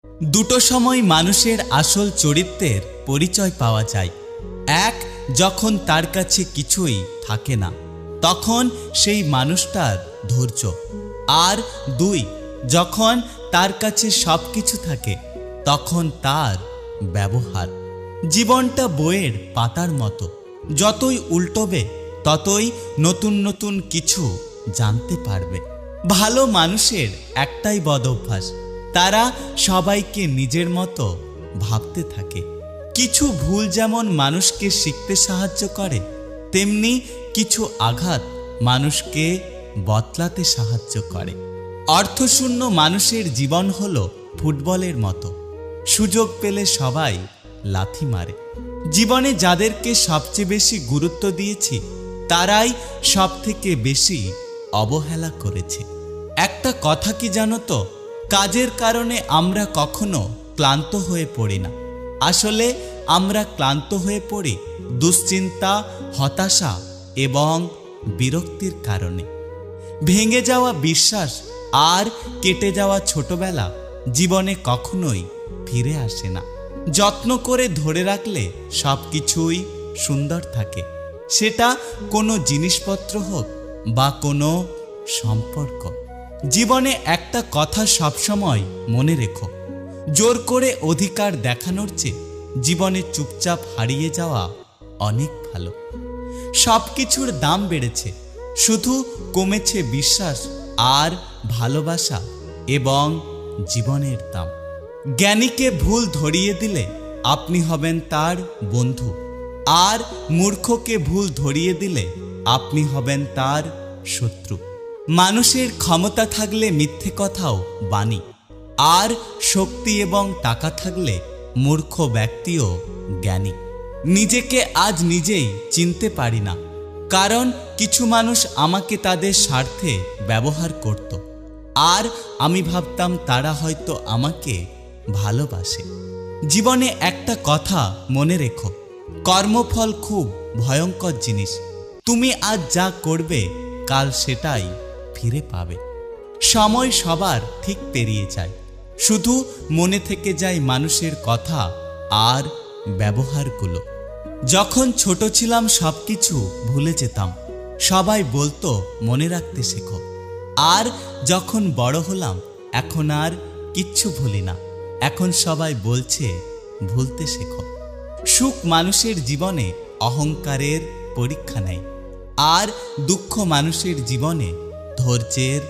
দুটো সময় মানুষের আসল চরিত্রের পরিচয় পাওয়া যায়। এক, যখন তার কাছে কিছুই থাকে না, তখন সেই মানুষটার ধৈর্য। আর দুই, যখন তার কাছে সব কিছু থাকে, তখন তার ব্যবহার। জীবনটা বইয়ের পাতার মতো, যতই উল্টোবে ততই নতুন নতুন কিছু জানতে পারবে। ভালো মানুষের একটাই বদ অভ্যাস, তারা সবাইকে নিজের মতো ভাবতে থাকে। কিছু ভুল যেমন মানুষকে শিখতে সাহায্য করে, তেমনি কিছু আঘাত মানুষকে বদলাতে সাহায্য করে। অর্থশূন্য মানুষের জীবন হলো ফুটবলের মতো, সুযোগ পেলে সবাই লাথি মারে। জীবনে যাদেরকে সবচেয়ে বেশি গুরুত্ব দিয়েছি, তারাই সবথেকে বেশি অবহেলা করেছে। একটা কথা কি জানো তো, কাজের কারণে আমরা কখনো ক্লান্ত হয়ে পড়ি না। আসলে আমরা ক্লান্ত হয়ে পড়ি দুশ্চিন্তা, হতাশা এবং বিরক্তির কারণে। ভেঙে যাওয়া বিশ্বাস আর কেটে যাওয়া ছোটবেলা জীবনে কখনোই ফিরে আসে না। যত্ন করে ধরে রাখলে সব কিছুই সুন্দর থাকে, সেটা কোনো জিনিসপত্র হোক বা কোনো সম্পর্ক। জীবনে একটা কথা সবসময় মনে রেখো, জোর করে অধিকার দেখানোর চেয়ে জীবনে চুপচাপ হারিয়ে যাওয়া অনেক ভালো। সব কিছুর দাম বেড়েছে, শুধু কমেছে বিশ্বাস আর ভালোবাসা এবং জীবনের দাম। জ্ঞানীকে ভুল ধরিয়ে দিলে আপনি হবেন তার বন্ধু, আর মূর্খকে ভুল ধরিয়ে দিলে আপনি হবেন তার শত্রু। মানুষের ক্ষমতা থাকলে মিথ্যে কথাও বাণী, আর শক্তি এবং টাকা থাকলে মূর্খ ব্যক্তিও জ্ঞানী। নিজেকে আজ নিজেই চিনতে পারি না, কারণ কিছু মানুষ আমাকে তাদের স্বার্থে ব্যবহার করত, আর আমি ভাবতাম তারা হয়তো আমাকে ভালোবাসে। জীবনে একটা কথা মনে রেখো, কর্মফল খুব ভয়ঙ্কর জিনিস। তুমি আজ যা করবে কাল সেটাই ফিরে পাবে। সময় সবার ঠিক পেরিয়ে যায়, শুধু মনে থেকে যায় মানুষের কথা আর ব্যবহারগুলো। যখন ছোট ছিলাম সবকিছু ভুলে যেতাম, সবাই বলতো মনে রাখতে শেখো। আর যখন বড় হলাম এখন আর কিচ্ছু ভুলি না, এখন সবাই বলছে ভুলতে শেখো। সুখ মানুষের জীবনে অহংকারের পরীক্ষা নেয়, আর দুঃখ মানুষের জীবনে ধৈর্যের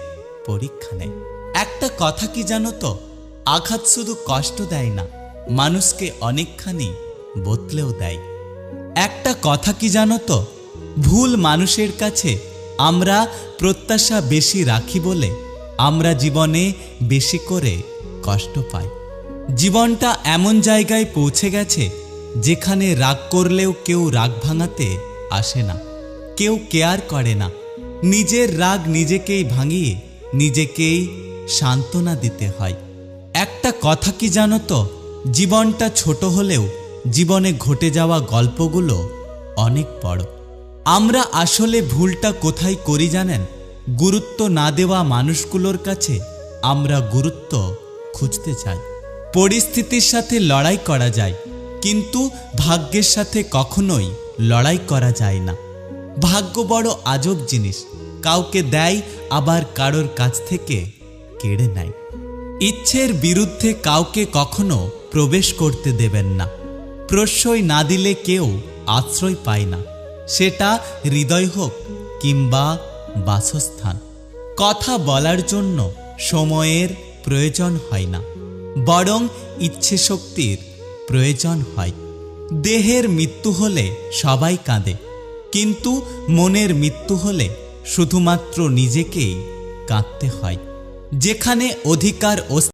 পরীক্ষা নেয়। একটা কথা কি জানো তো, আঘাত শুধু কষ্ট দেয় না, মানুষকে অনেকখানি বদলেও দেয়। একটা কথা কি জানো তো, ভুল মানুষের কাছে আমরা প্রত্যাশা বেশি রাখি বলে আমরা জীবনে বেশি করে কষ্ট পাই। জীবনটা এমন জায়গায় পৌঁছে গেছে যেখানে রাগ করলেও কেউ রাগ ভাঙাতে আসে না, কেউ কেয়ার করে না। নিজের রাগ নিজেকেই ভাঙিয়ে নিজেকেই সান্ত্বনা দিতে হয়। একটা কথা কি জানো তো, জীবনটা ছোট হলেও জীবনে ঘটে যাওয়া গল্পগুলো অনেক বড়। আমরা আসলে ভুলটা কোথায় করি জানেন? গুরুত্ব না দেওয়া মানুষগুলোর কাছে আমরা গুরুত্ব খুঁজতে চাই। পরিস্থিতির সাথে লড়াই করা যায়, কিন্তু ভাগ্যের সাথে কখনোই লড়াই করা যায় না। ভাগ্য বড় আজব জিনিস, কাউকে দেয় আবার কারোর কাছ থেকে কেড়ে নেয়। ইচ্ছের বিরুদ্ধে কাউকে কখনো প্রবেশ করতে দেবেন না। প্রশ্রয় না দিলে কেউ আশ্রয় পায় না, সেটা হৃদয় হোক কিংবা বাসস্থান। কথা বলার জন্য সময়ের প্রয়োজন হয় না, বরং ইচ্ছে শক্তির প্রয়োজন হয়। দেহের মৃত্যু হলে সবাই কাঁদে, কিন্তু মনের মৃত্যু হলে শুধুমাত্র নিজেকেই কাঁদতে হয়। যেখানে অধিকার